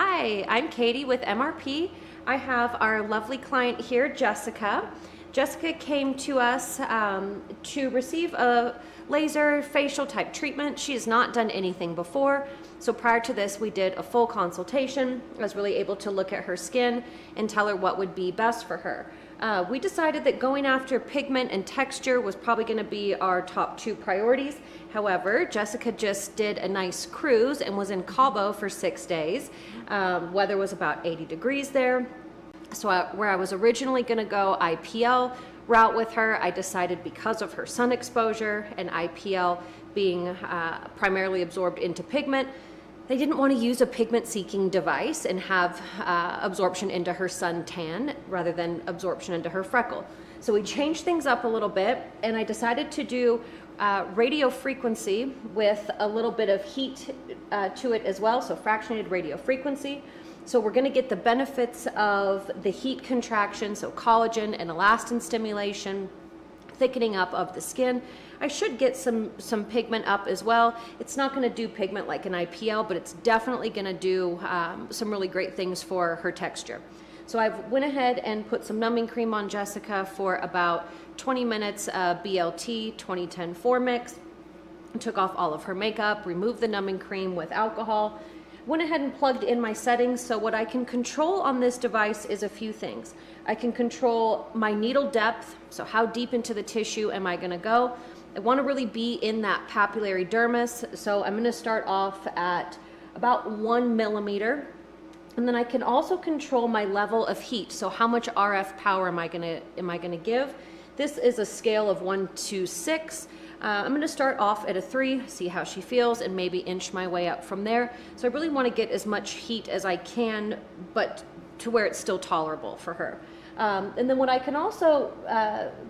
Hi, I'm Katie with MRP. I have our lovely client here, Jessica. Jessica came to us to receive a laser facial type treatment. She has not done anything before. So prior to this, we did a full consultation. I was really able to look at her skin and tell her what would be best for her. We decided that going after pigment and texture was probably going to be our top two priorities. However, Jessica just did a nice cruise and was in Cabo for 6 days. Weather was about 80 degrees there. So where I was originally going to go IPL route with her, I decided because of her sun exposure and IPL being primarily absorbed into pigment, they didn't want to use a pigment-seeking device and have absorption into her suntan rather than absorption into her freckle. So we changed things up a little bit, and I decided to do radio frequency with a little bit of heat to it as well, so fractionated radio frequency. So we're going to get the benefits of the heat contraction, so collagen and elastin stimulation, thickening up of the skin. I should get some pigment up as well. It's not going to do pigment like an IPL, but it's definitely going to do some really great things for her texture. So I went ahead and put some numbing cream on Jessica for about 20 minutes, BLT 2010 4-mix. Took off all of her makeup, removed the numbing cream with alcohol. Went ahead and plugged in my settings. So what I can control on this device is a few things. I can control my needle depth, so how deep into the tissue am I going to go. I want to really be in that papillary dermis, so I'm going to start off at about 1 millimeter. And then I can also control my level of heat, so how much RF power am I going to give. This is a scale of 1 to 6. I'm going to start off at a 3, see how she feels, and maybe inch my way up from there. So I really want to get as much heat as I can, but to where it's still tolerable for her. And then what I can also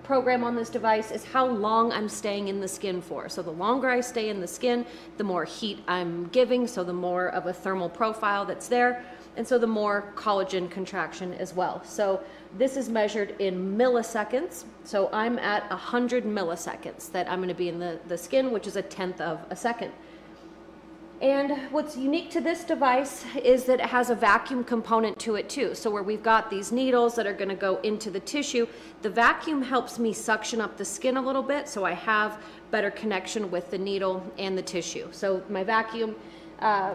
program on this device is how long I'm staying in the skin for. So the longer I stay in the skin, the more heat I'm giving, so the more of a thermal profile that's there, and so the more collagen contraction as well. So this is measured in milliseconds. So I'm at 100 milliseconds that I'm going to be in the skin, which is a 1/10 of a second. And what's unique to this device is that it has a vacuum component to it too. So where we've got these needles that are going to go into the tissue, the vacuum helps me suction up the skin a little bit, so I have better connection with the needle and the tissue. So my vacuum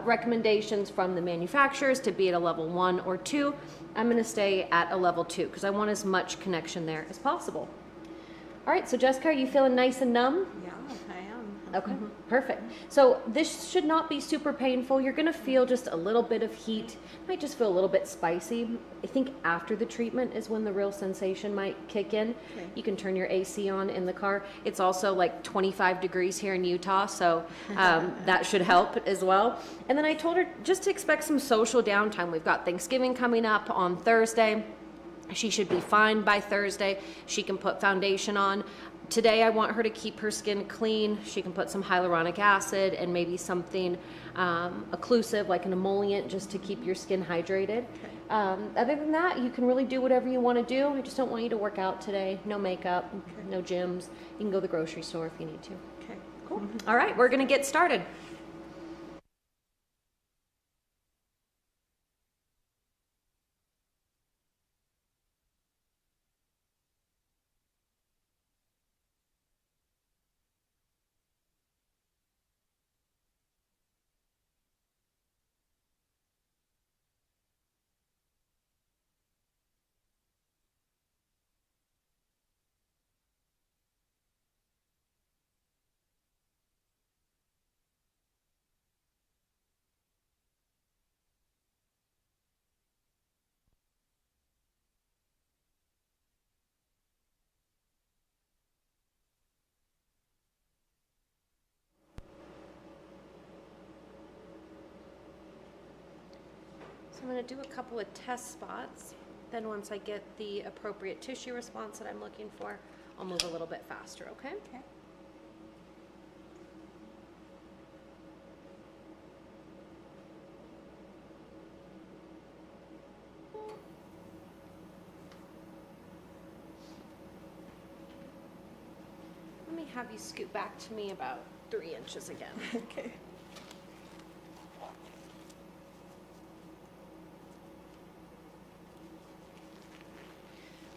recommendations from the manufacturers to be at a level 1 or 2. I'm going to stay at a level 2 because I want as much connection there as possible. All right, so Jessica, are you feeling nice and numb? Yeah, I am. Okay, perfect. So this should not be super painful. You're going to feel just a little bit of heat. Might just feel a little bit spicy. I think after the treatment is when the real sensation might kick in. Okay. You can turn your AC on in the car. It's also like 25 degrees here in Utah, so that should help as well. And then I told her just to expect some social downtime. We've got Thanksgiving coming up on Thursday. She should be fine by Thursday. She can put foundation on. Today I want her to keep her skin clean. She can put some hyaluronic acid and maybe something occlusive like an emollient just to keep your skin hydrated. Okay. Other than that, you can really do whatever you want to do. I just don't want you to work out today. No makeup, Okay. no gyms. You can go to the grocery store if you need to. Okay, cool. All right, we're going to get started. I'm going to do a couple of test spots. Then once I get the appropriate tissue response that I'm looking for, I'll move a little bit faster, okay? Okay. Let me have you scoot back to me about 3 inches again. Okay.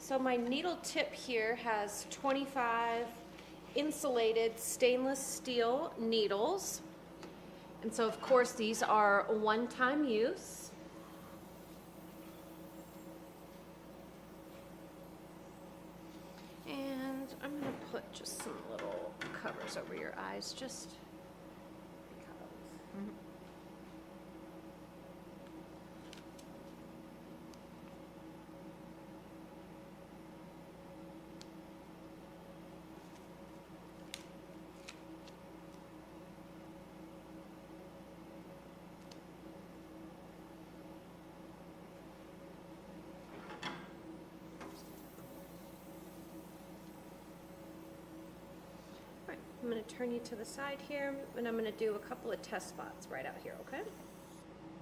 So my needle tip here has 25 insulated stainless steel needles. And so of course these are one-time use. And I'm going to put just some little covers over your eyes just because. I'm going to turn you to the side here, and I'm going to do a couple of test spots right out here, okay? Here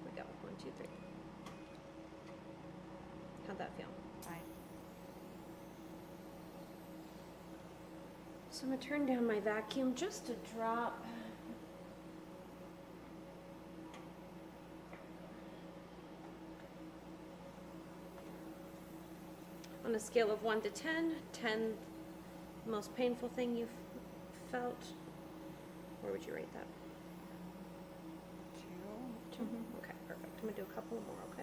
we go. 1, 2, 3. How'd that feel? Fine. So I'm going to turn down my vacuum just a drop. On a scale of 1 to 10, 10 the most painful thing you've felt, where would you rate that? 2. 2. Okay, perfect. I'm going to do a couple more, okay?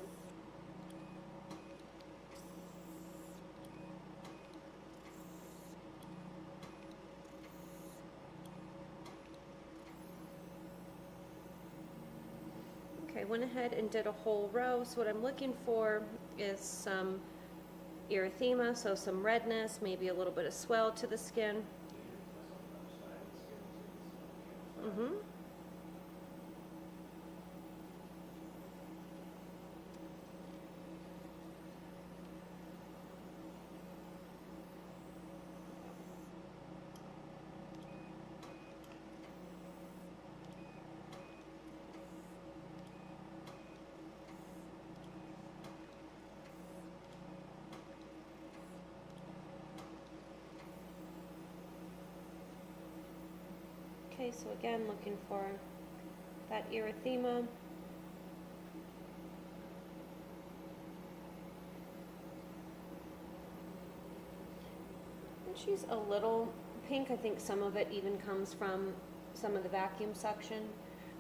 Okay, went ahead and did a whole row. So what I'm looking for is some erythema, so some redness, maybe a little bit of swell to the skin. Okay, so again, looking for that erythema. And she's a little pink. I think some of it even comes from some of the vacuum suction.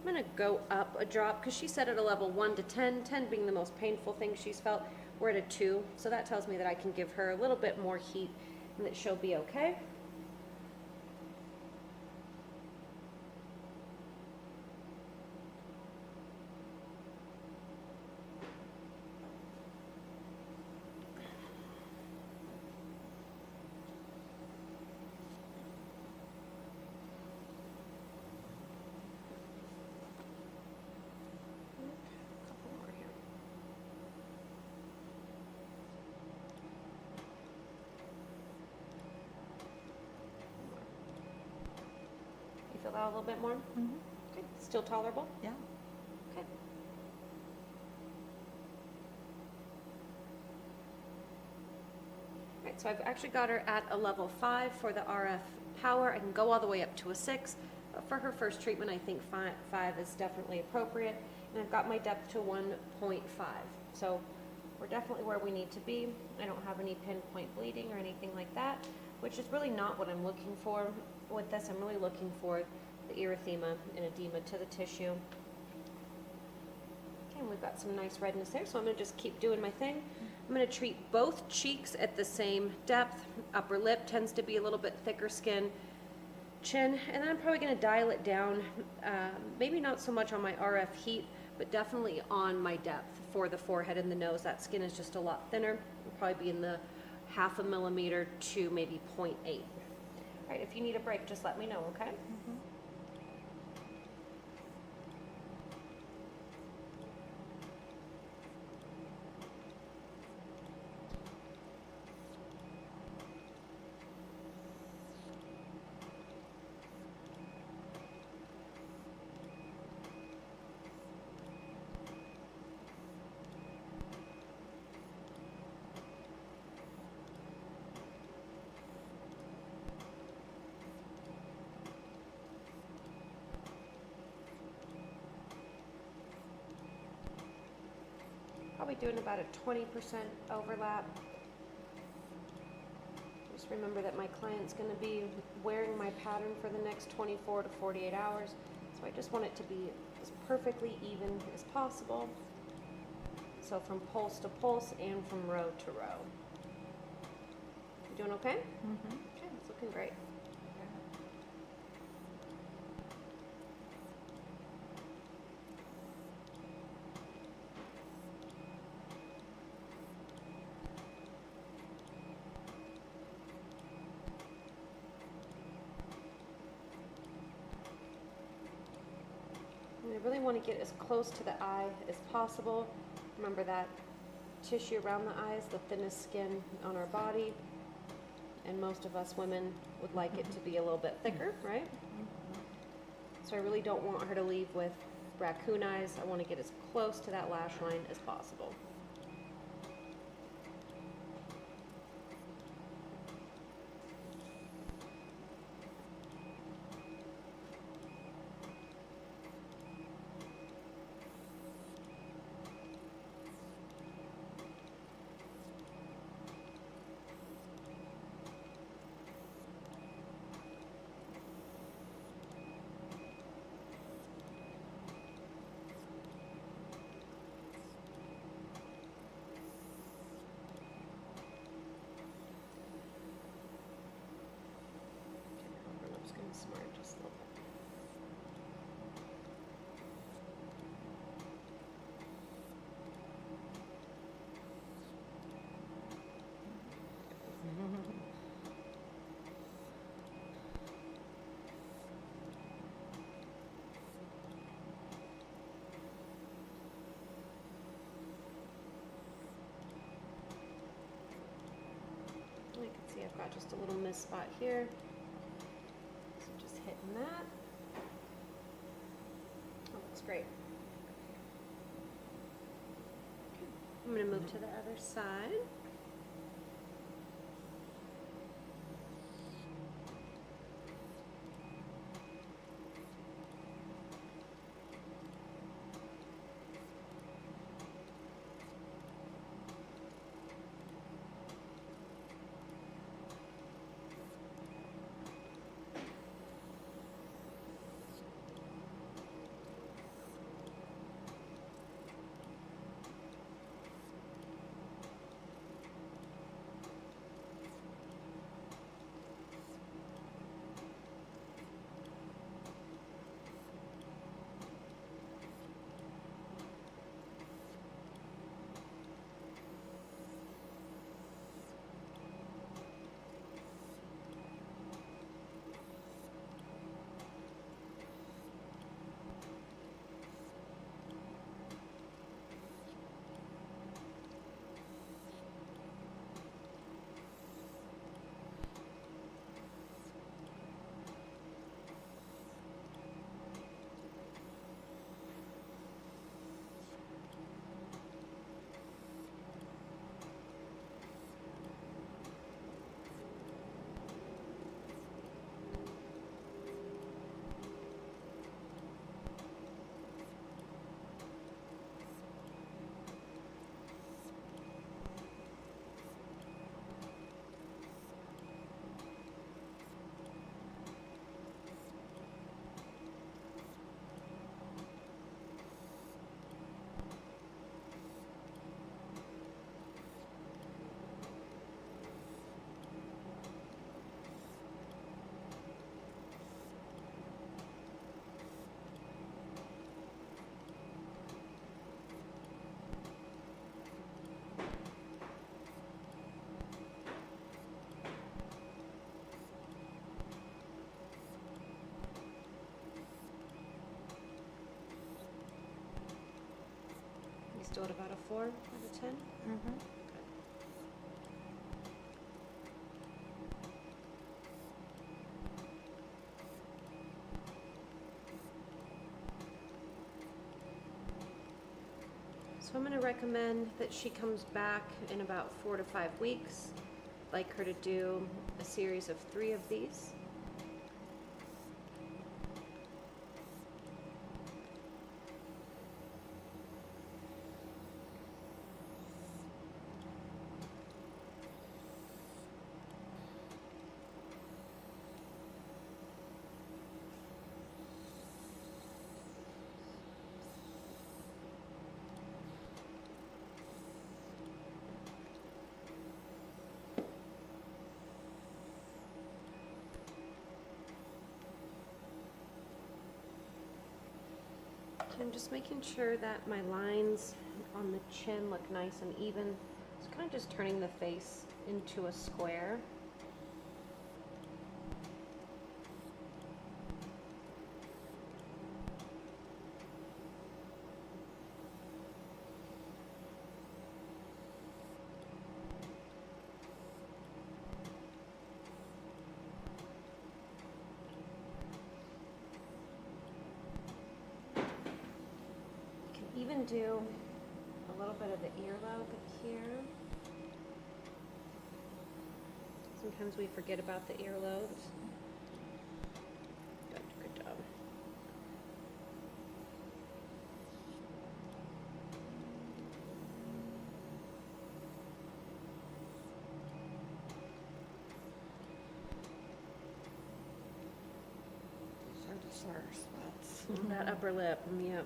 I'm going to go up a drop because she said at a level 1 to 10, 10 being the most painful thing she's felt. We're at a 2, so that tells me that I can give her a little bit more heat and that she'll be okay. Feel that a little bit more? Okay. Still tolerable? Yeah. Okay. Alright, so I've actually got her at a level 5 for the RF power. I can go all the way up to a 6, but for her first treatment I think 5 is definitely appropriate. And I've got my depth to 1.5. So we're definitely where we need to be. I don't have any pinpoint bleeding or anything like that, which is really not what I'm looking for with this. I'm really looking for the erythema and edema to the tissue. Okay, and we've got some nice redness there, so I'm going to just keep doing my thing. I'm going to treat both cheeks at the same depth. Upper lip tends to be a little bit thicker skin. Chin, and then I'm probably going to dial it down, maybe not so much on my RF heat, but definitely on my depth for the forehead and the nose. That skin is just a lot thinner. It'll probably be in the 0.5 millimeter to maybe 0.8. All right, if you need a break, just let me know, okay? Probably doing about a 20% overlap. remember that my client's going to be wearing my pattern for the next 24 to 48 hours, so I just want it to be as perfectly even as possible. So from pulse to pulse and from row to row. You doing okay? Mm-hmm. Okay, it's looking great. And I really want to get as close to the eye as possible. Remember that tissue around the eye is the thinnest skin on our body, and most of us women would like it to be a little bit thicker, right? So I really don't want her to leave with raccoon eyes. I want to get as close to that lash line as possible. I'm just going to smart just a little bit. You can see I've got just a little mist spot here. So just hitting that. Oh, looks great. Okay. I'm going to move to the other side. You still at about a 4 out of 10? Mm-hmm. So I'm going to recommend that she comes back in about 4 to 5 weeks. I'd like her to do a series of 3 of these. I'm just making sure that my lines on the chin look nice and even. It's kind of just turning the face into a square. Even do a little bit of the earlobe here. Sometimes we forget about the earlobes. Good job. These are the sore spots. That upper lip, yep.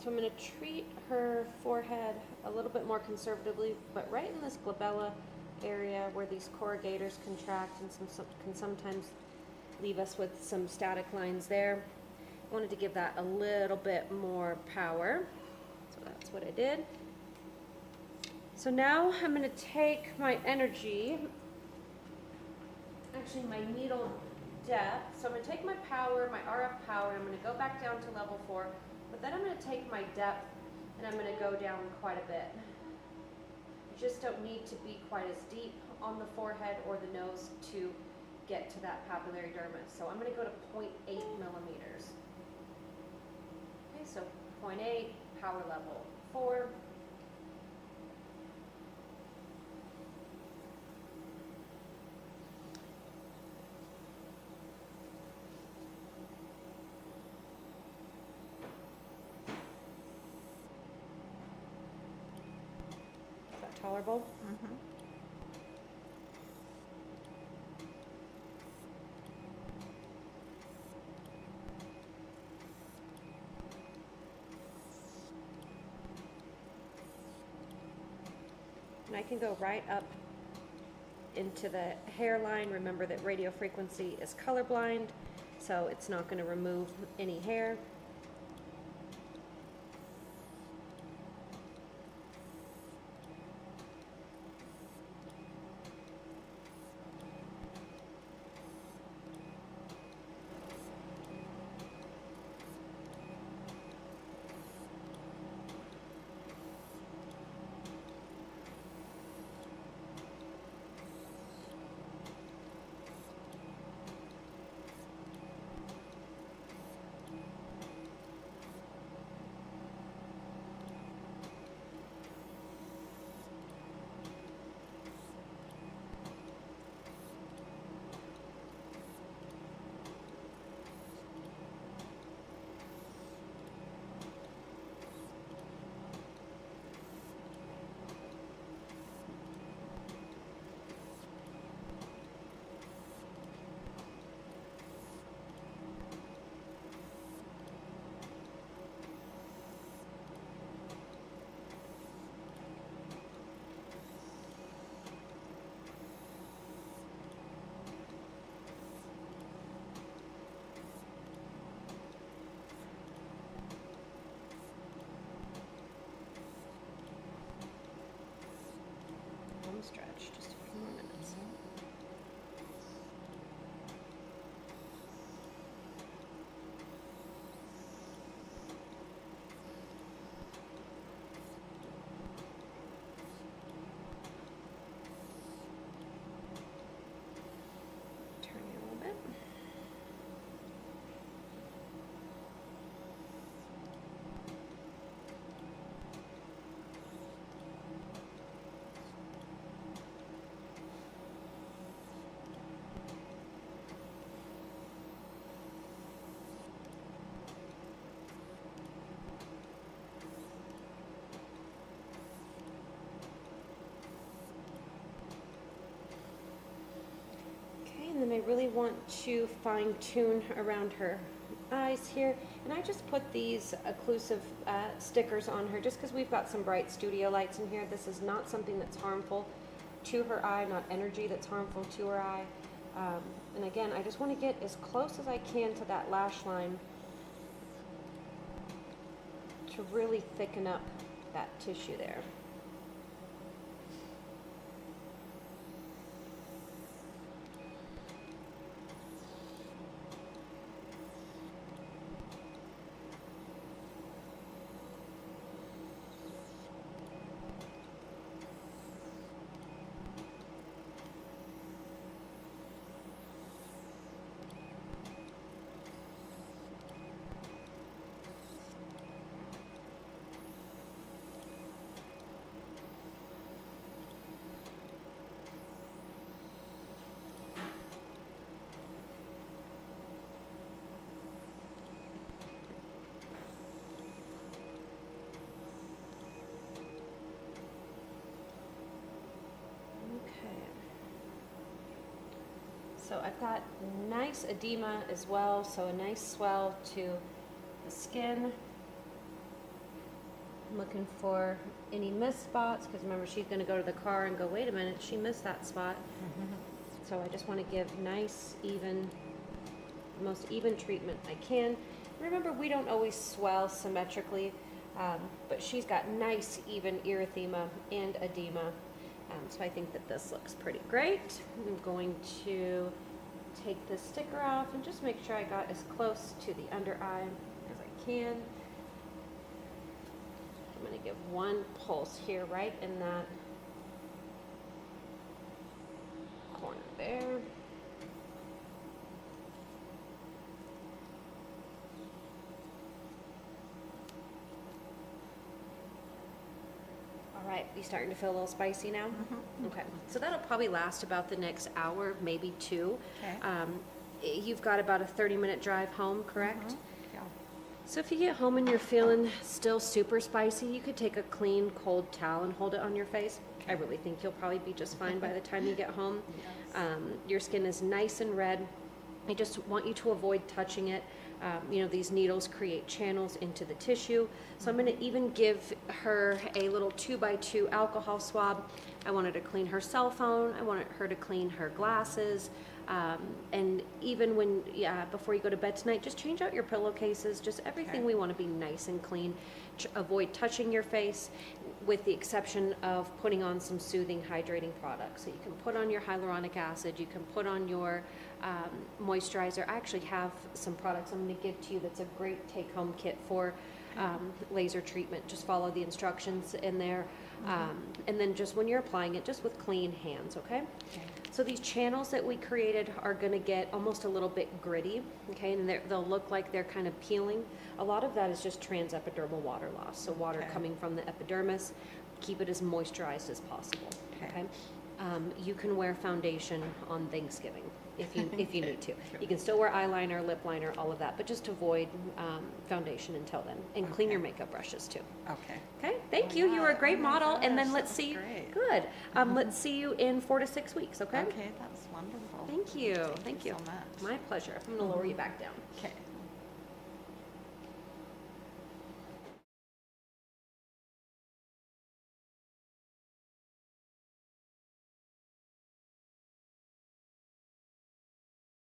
So I'm going to treat her forehead a little bit more conservatively, but right in this glabella area where these corrugators contract and can sometimes leave us with some static lines there. I wanted to give that a little bit more power, so that's what I did. So now I'm going to take my energy, actually my needle depth, so I'm going to take my power, my RF power, and I'm going to go back down to level 4. But then I'm going to take my depth and I'm going to go down quite a bit. You just don't need to be quite as deep on the forehead or the nose to get to that papillary dermis. So I'm going to go to 0.8 millimeters. Okay, so 0.8, power level 4. Tolerable. Mm-hmm. And I can go right up into the hairline. Remember that radio frequency is colorblind, so it's not going to remove any hair. Stretch just a few more minutes. Turn it a little bit. And then I really want to fine tune around her eyes here, and I just put these occlusive stickers on her just because we've got some bright studio lights in here. This is not something that's harmful to her eye, not energy that's harmful to her eye. And again, I just want to get as close as I can to that lash line to really thicken up that tissue there. So I've got nice edema as well, so a nice swell to the skin. I'm looking for any missed spots, because remember, she's going to go to the car and go, wait a minute, she missed that spot. So I just want to give nice, even, most even treatment I can. Remember, we don't always swell symmetrically, but she's got nice, even erythema and edema. So I think that this looks pretty great. I'm going to take this sticker off and just make sure I got as close to the under eye as I can. I'm going to give one pulse here, right in that corner there. All right, you starting to feel a little spicy now? Okay, so that'll probably last about the next hour, maybe two. Okay. You've got about a 30-minute drive home, correct? Yeah. So if you get home and you're feeling still super spicy, you could take a clean, cold towel and hold it on your face. I really think you'll probably be just fine by the time you get home. Yes. Your skin is nice and red. I just want you to avoid touching it. You know, these needles create channels into the tissue. So I'm going to even give her a little 2x2 alcohol swab. I wanted to clean her cell phone. I wanted her to clean her glasses. And even when, before you go to bed tonight, just change out your pillowcases, just everything. Okay. We want to be nice and clean. Avoid touching your face, with the exception of putting on some soothing, hydrating products. So you can put on your hyaluronic acid, you can put on your moisturizer. I actually have some products I'm going to give to you that's a great take-home kit for laser treatment. Just follow the instructions in there. And then just when you're applying it, just with clean hands, okay? Okay. So these channels that we created are going to get almost a little bit gritty, okay? And they'll look like they're kind of peeling. A lot of that is just transepidermal water loss. So water Okay. coming from the epidermis. Keep it as moisturized as possible, Okay. okay? You can wear foundation on Thanksgiving if you need to. You can still wear eyeliner, lip liner, all of that, but just avoid foundation until then. And clean Okay. your makeup brushes too. Okay. Okay, thank Oh, you. You were a yeah. great Oh my model. And then gosh, let's that see. was great. Good. Let's see you in 4 to 6 weeks, okay? Okay, that's wonderful. Thank you. Thank you. so much. My pleasure. I'm going to lower you back down. Okay.